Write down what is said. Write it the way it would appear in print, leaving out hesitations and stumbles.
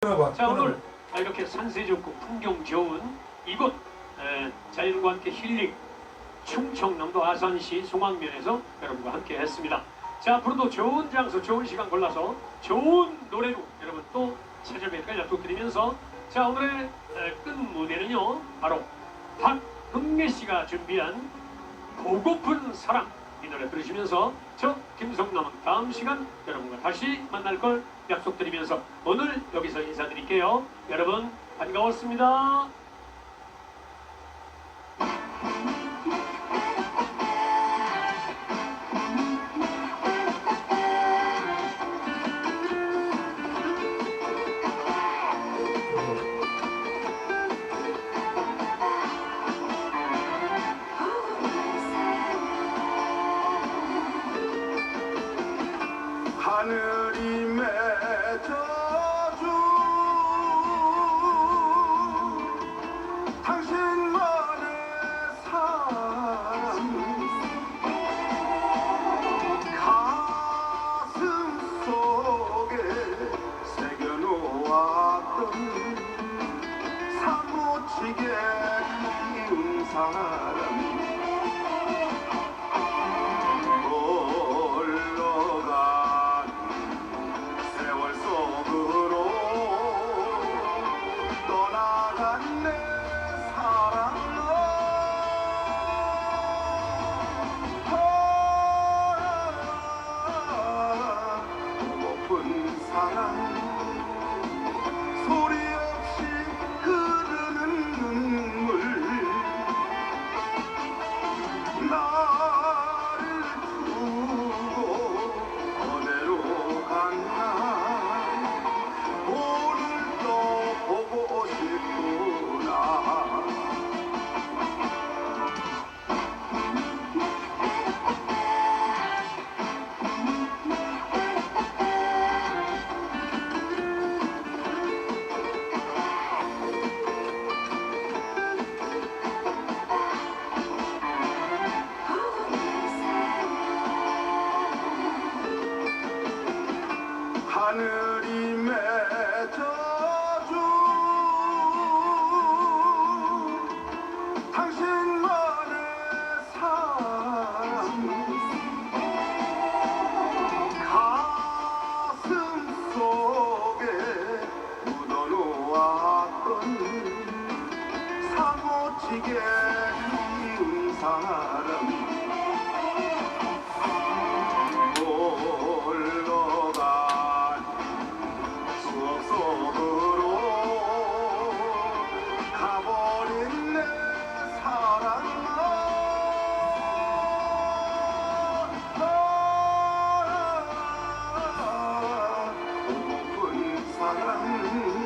자, 오늘 이렇게 산세 좋고 풍경 좋은 이곳 자연과 함께 힐링 충청남도 아산시 송악면에서 여러분과 함께 했습니다. 자, 앞으로도 좋은 장소 좋은 시간 골라서 좋은 노래로 여러분 또 찾아뵐까 약속드리면서 자, 오늘의 끝 무대는요 바로 박흥래 씨가 준비한 보고픈 사랑 이 노래 들으시면서 저 김성남은 다음 시간 여러분과 다시 만날 걸 약속드리면서 오늘 여기서 인사드릴게요. 여러분 반가웠습니다. 하늘이 맺어준 당신만의 사랑 가슴 속에 새겨놓았던 사무치게 그리운 사랑 소리 없이 흐르는 눈물 나를 두고 어디로 갔나 오늘도 보고 싶구나 하늘이 맺어준 당신만의 사랑 가슴 속에 묻어놓았던 사무치게 그리운 사람 속으로 가버린 내 사랑아 보고픈 사랑